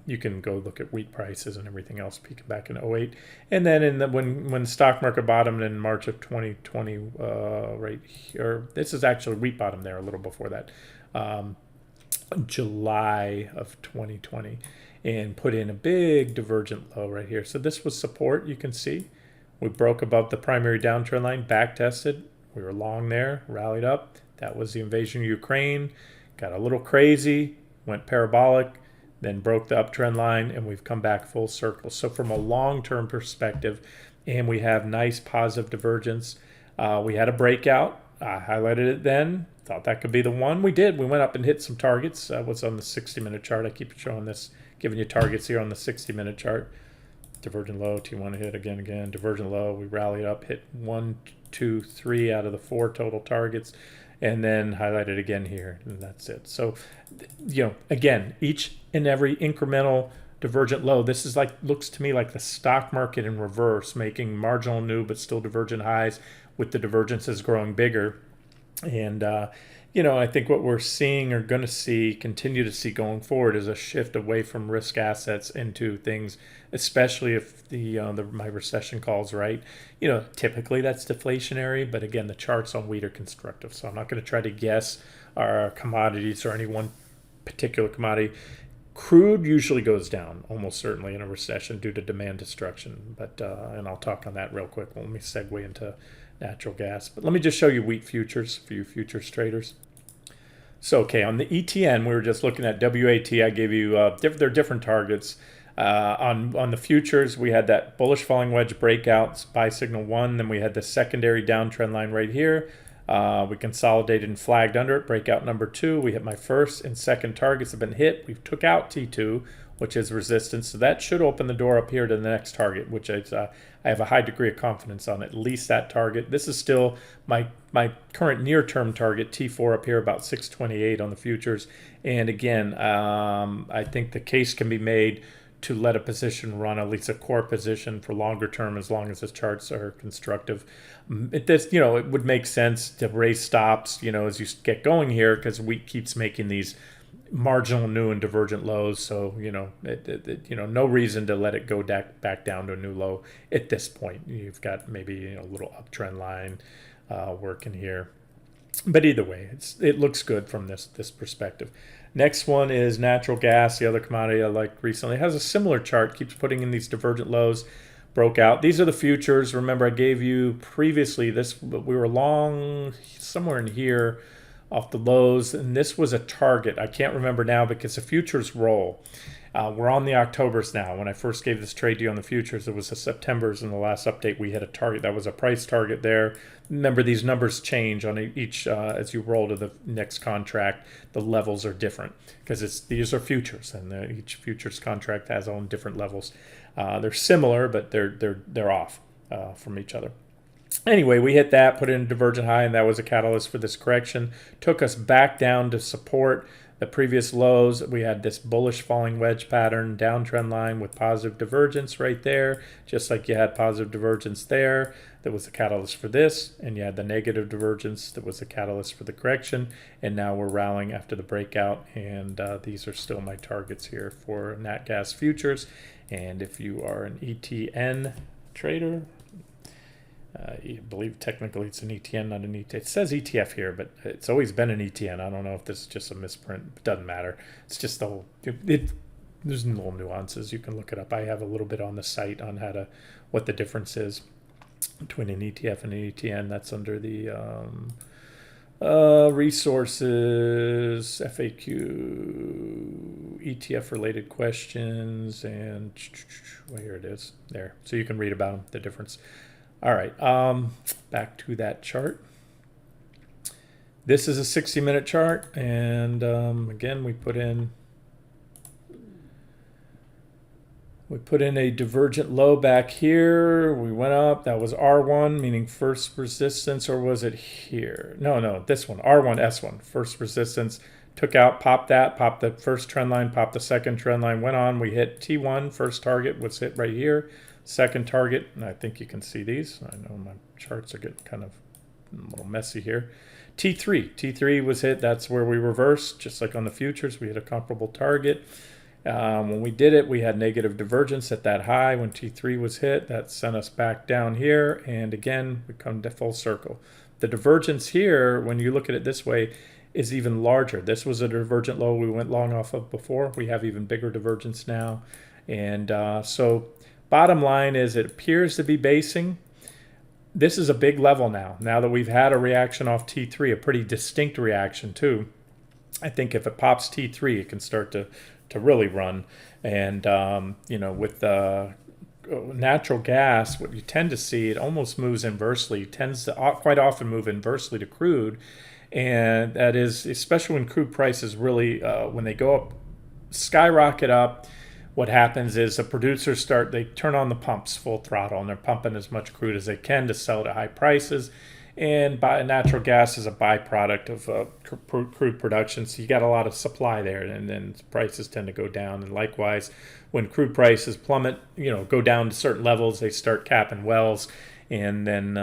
you can go look at wheat prices and everything else peaking back in 08. And then when the stock market bottomed in March of 2020, right here, this is actually wheat bottom there a little before that. July of 2020, and put in a big divergent low right here. So this was support, you can see. We broke above the primary downtrend line, back tested. We were long there, rallied up. That was the invasion of Ukraine. Got a little crazy, went parabolic, then broke the uptrend line, and we've come back full circle. So from a long-term perspective, and we have nice positive divergence. We had a breakout. I highlighted it then. Thought that could be the one. We did. We went up and hit some targets. What's on the 60-minute chart? I keep showing this, giving you targets here on the 60-minute chart. Divergent low, T1 hit again. Divergent low, we rallied up, hit 1, 2, 3 out of the 4 total targets, and then highlighted again here, and that's it. So, again, each and every incremental divergent low, this is looks to me like the stock market in reverse, making marginal new but still divergent highs with the divergences growing bigger. And I think what we're seeing or going to continue to see going forward is a shift away from risk assets into things, especially if my recession calls right. Typically that's deflationary, but again, the charts on wheat are constructive. So I'm not going to try to guess our commodities or any one particular commodity. Crude usually goes down, almost certainly in a recession due to demand destruction. But and I'll talk on that real quick. Let me segue into natural gas. But let me just show you wheat futures for you futures traders. So, okay, on the ETN, we were just looking at WAT. I gave you they're different targets. On the futures, we had that bullish falling wedge breakouts, buy signal 1. Then we had the secondary downtrend line right here. We consolidated and flagged under it. Breakout number 2. We hit my first and second targets have been hit. We took out T2, which is resistance. So that should open the door up here to the next target, which is I have a high degree of confidence on at least that target. This is still my current near-term target, T4 up here, about 628 on the futures. And again, I think the case can be made to let a position run, at least a core position for longer term, as long as the charts are constructive. It would make sense to raise stops, as you get going here, because wheat keeps making these marginal new and divergent lows. So, no reason to let it go back down to a new low at this point. You've got maybe a little uptrend line working here. But either way, it looks good from this perspective. Next one is natural gas, the other commodity I liked recently. It has a similar chart, keeps putting in these divergent lows, broke out. These are the futures. Remember, I gave you previously we were long somewhere in here off the lows, and this was a target. I can't remember now because the futures roll. We're on the Octobers now. When I first gave this trade to you on the futures, it was the Septembers. In the last update, we had a target. That was a price target there. Remember, these numbers change on each as you roll to the next contract. The levels are different because these are futures, and each futures contract has own different levels. They're similar, but they're off from each other. Anyway, we hit that, put in a divergent high, and that was a catalyst for this correction. Took us back down to support the previous lows. We had this bullish falling wedge pattern, downtrend line with positive divergence right there, just like you had positive divergence there. That was the catalyst for this, and you had the negative divergence that was the catalyst for the correction. And now we're rallying after the breakout, and these are still my targets here for nat gas futures. And if you are an ETN trader, I believe technically it's an ETN, not an ETF. It says ETF here, but it's always been an ETN. I don't know if this is just a misprint. It doesn't matter. It's just the whole. There's little nuances. You can look it up. I have a little bit on the site on what the difference is between an ETF and an ETN. That's under the resources, FAQ, ETF related questions, and well, here it is. There, so you can read about them, the difference. All right, back to that chart. This is a 60-minute chart, and again, we put in a divergent low back here. We went up. That was R1, meaning first resistance, or was it here? No, this one, R1, S1, first resistance. Took out, popped the first trend line, popped the second trend line, went on. We hit T1, first target was hit right here. Second target, and I think you can see these. I know my charts are getting kind of a little messy here. T3 was hit. That's where we reversed, just like on the futures. We hit a comparable target. When we did it, we had negative divergence at that high. When T3 was hit, that sent us back down here. And again, we come to full circle. The divergence here, when you look at it this way, is even larger. This was a divergent low we went long off of before. We have even bigger divergence now. And so bottom line is it appears to be basing. This is a big level now. Now that we've had a reaction off T3, a pretty distinct reaction too. I think if it pops T3, it can start to really run. And, with natural gas, what you tend to see, it almost moves inversely. It tends to quite often move inversely to crude. And that is, especially when crude prices really, when they go up, skyrocket up, what happens is the producers they turn on the pumps full throttle, and they're pumping as much crude as they can to sell at high prices. And natural gas is a byproduct of crude production, so you got a lot of supply there, and then prices tend to go down. And likewise, when crude prices plummet, go down to certain levels, they start capping wells, and then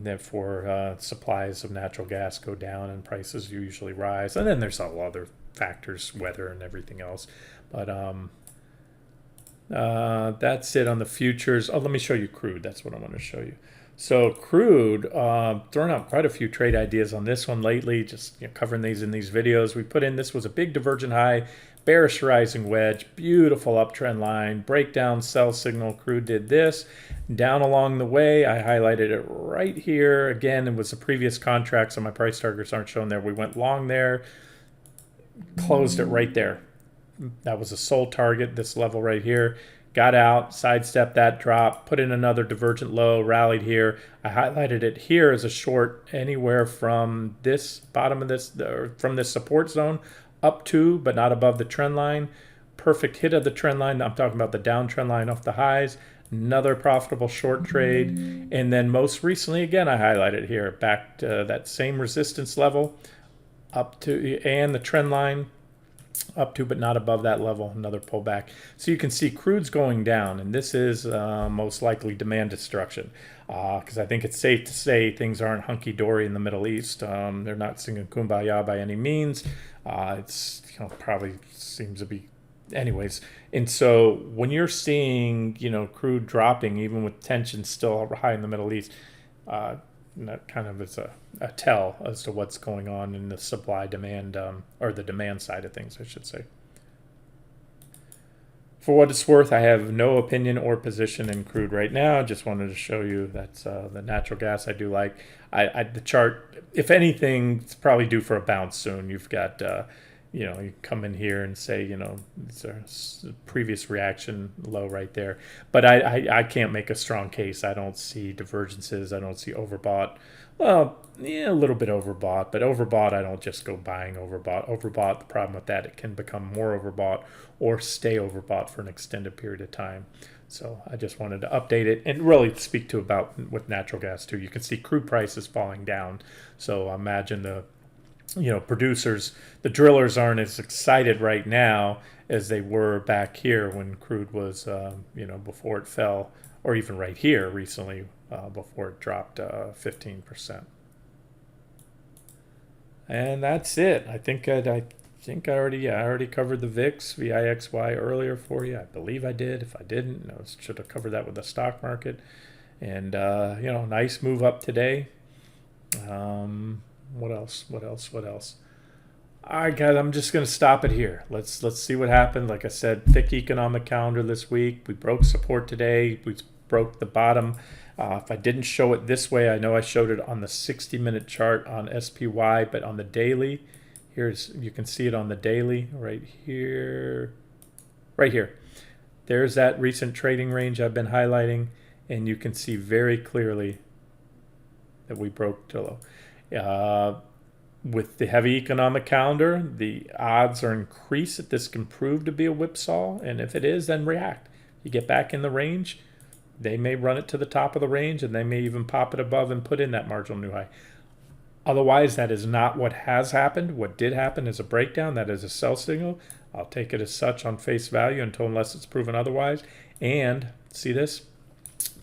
therefore supplies of natural gas go down, and prices usually rise. And then there's all other factors, weather and everything else. But that's it on the futures. Oh, let me show you crude. That's what I want to show you. So crude, throwing out quite a few trade ideas on this one lately, just covering these in these videos. We put in, this was a big divergent high, bearish rising wedge, beautiful uptrend line, breakdown sell signal. Crude did this. Down along the way, I highlighted it right here. Again, it was the previous contract, so my price targets aren't shown there. We went long there, closed it right there. That was a sold target, this level right here. Got out, sidestepped that drop, put in another divergent low, rallied here. I highlighted it here as a short anywhere from this bottom of this, from this support zone up to, but not above the trend line. Perfect hit of the trend line. I'm talking about the downtrend line off the highs. Another profitable short trade. And then most recently, again, I highlighted here, back to that same resistance level up to, and the trend line. up to, but not above that level, another pullback. So you can see crude's going down, and this is most likely demand destruction, because I think it's safe to say things aren't hunky-dory in the Middle East. They're not singing kumbaya by any means. It's probably seems to be anyways. And so when you're seeing crude dropping, even with tensions still high in the Middle East, that kind of is a tell as to what's going on in the supply demand, or the demand side of things, I should say. For what it's worth, I have no opinion or position in crude right now. Just wanted to show you that's the natural gas I do like. The chart, if anything, it's probably due for a bounce soon. You've got you come in here and say, it's a previous reaction low right there. But I can't make a strong case. I don't see divergences. I don't see overbought. Well, yeah, a little bit overbought, but overbought, I don't just go buying overbought. Overbought, the problem with that, it can become more overbought or stay overbought for an extended period of time. So I just wanted to update it and really speak to about with natural gas too. You can see crude prices falling down. So imagine the producers, the drillers aren't as excited right now as they were back here when crude was, before it fell, or even right here recently, before it dropped 15%. And that's it. I think I already covered the VIX, VIXY earlier for you. I believe I did. If I didn't, I should have covered that with the stock market. And nice move up today. What else? All right, guys, I'm just going to stop it here. Let's see what happened. Like I said, thick economic calendar this week. We broke support today. We broke the bottom. If I didn't show it this way, I know I showed it on the 60-minute chart on SPY, but on the daily, you can see it on the daily right here. Right here. There's that recent trading range I've been highlighting, and you can see very clearly that we broke to low. With the heavy economic calendar, the odds are increased that this can prove to be a whipsaw, and if it is, then react. You get back in the range, they may run it to the top of the range, and they may even pop it above and put in that marginal new high. Otherwise, that is not what has happened. What did happen is a breakdown. That is a sell signal. I'll take it as such on face value unless it's proven otherwise. And see this?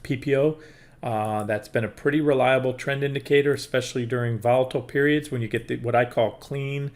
PPO. That's been a pretty reliable trend indicator, especially during volatile periods when you get what I call clean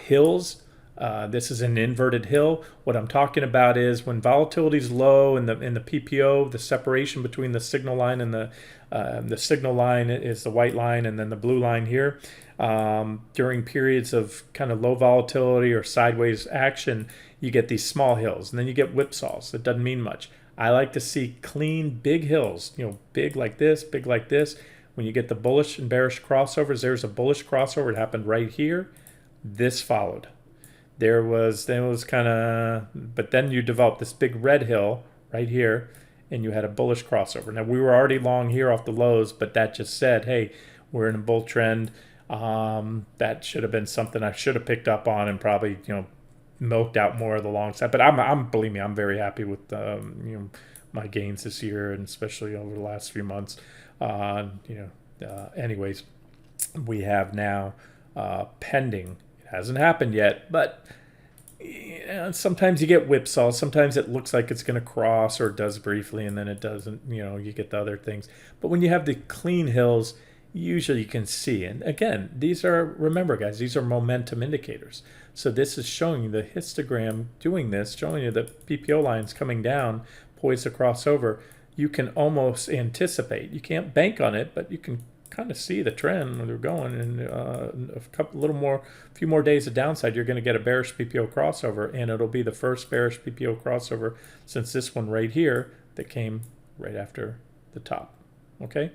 hills. This is an inverted hill. What I'm talking about is when volatility is low in the PPO, the separation between the signal line and the signal line is the white line, and then the blue line here. During periods of kind of low volatility or sideways action, you get these small hills, and then you get whipsaws. It doesn't mean much. I like to see clean, big hills, big like this, big like this. When you get the bullish and bearish crossovers, there's a bullish crossover. It happened right here. This followed. There was kind of, but then you developed this big red hill right here, and you had a bullish crossover. Now, we were already long here off the lows, but that just said, hey, we're in a bull trend. That should have been something I should have picked up on and probably, milked out more of the long side. But believe me, I'm very happy with my gains this year, and especially over the last few months. Anyways, we have now pending. It hasn't happened yet, but sometimes you get whipsaws. Sometimes it looks like it's going to cross, or it does briefly, and then it doesn't. You get the other things. But when you have the clean hills, usually you can see. And again, remember guys, these are momentum indicators. So this is showing you the histogram doing this, showing you the PPO lines coming down, poised to cross over. You can almost anticipate. You can't bank on it, but you can kind of see the trend where they're going. And a few more days of downside, you're going to get a bearish PPO crossover, and it'll be the first bearish PPO crossover since this one right here that came right after the top. Okay?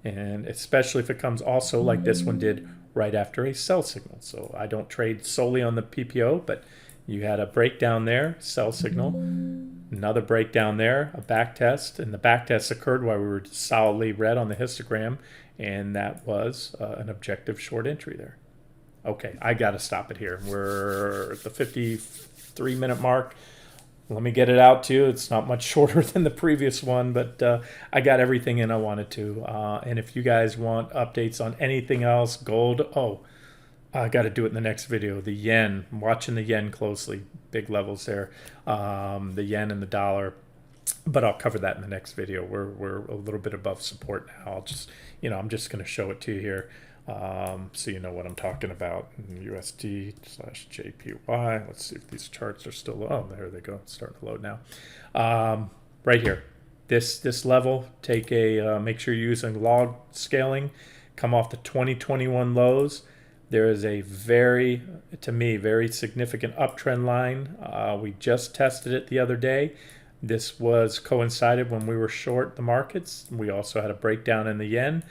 And especially if it comes also like this one did right after a sell signal. So I don't trade solely on the PPO, but you had a breakdown there, sell signal, another breakdown there, a back test, and the back test occurred while we were solidly red on the histogram, and that was an objective short entry there. Okay, I got to stop it here. We're at the 53-minute mark. Let me get it out to you. It's not much shorter than the previous one, but I got everything in I wanted to. And if you guys want updates on anything else, gold. I got to do it in the next video. The yen, I'm watching the yen closely, big levels there. The yen and the dollar, but I'll cover that in the next video. We're a little bit above support now. I'll just, I'm just going to show it to you here, so you know what I'm talking about. USD/JPY. Let's see if these charts are still. Oh, there they go. It's starting to load now. Right here, this level. Take a make sure you're using log scaling. Come off the 2021 lows. There is a to me, very significant uptrend line. We just tested it the other day. This was coincided when we were short the markets. We also had a breakdown in the yen,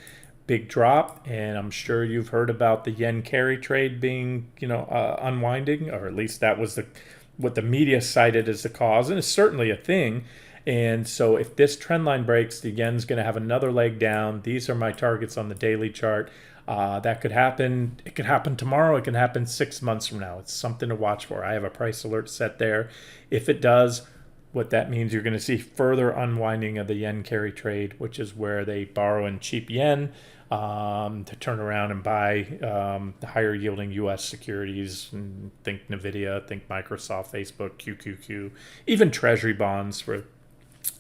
big drop, and I'm sure you've heard about the yen carry trade being, unwinding, or at least that was what the media cited as the cause, and it's certainly a thing. And so if this trend line breaks, the yen's going to have another leg down. These are my targets on the daily chart. That could happen. It could happen tomorrow. It can happen 6 months from now. It's something to watch for. I have a price alert set there. If it does, what that means, you're going to see further unwinding of the yen carry trade, which is where they borrow in cheap yen to turn around and buy the higher yielding U.S. securities. And think NVIDIA, think Microsoft, Facebook, QQQ, even Treasury bonds for.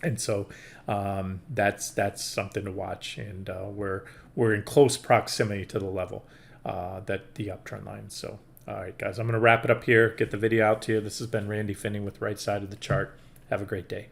And so that's something to watch, and we're in close proximity to the level that the uptrend line. So, all right, guys, I'm going to wrap it up here. Get the video out to you. This has been Randy Finney with Right Side of the Chart. Have a great day.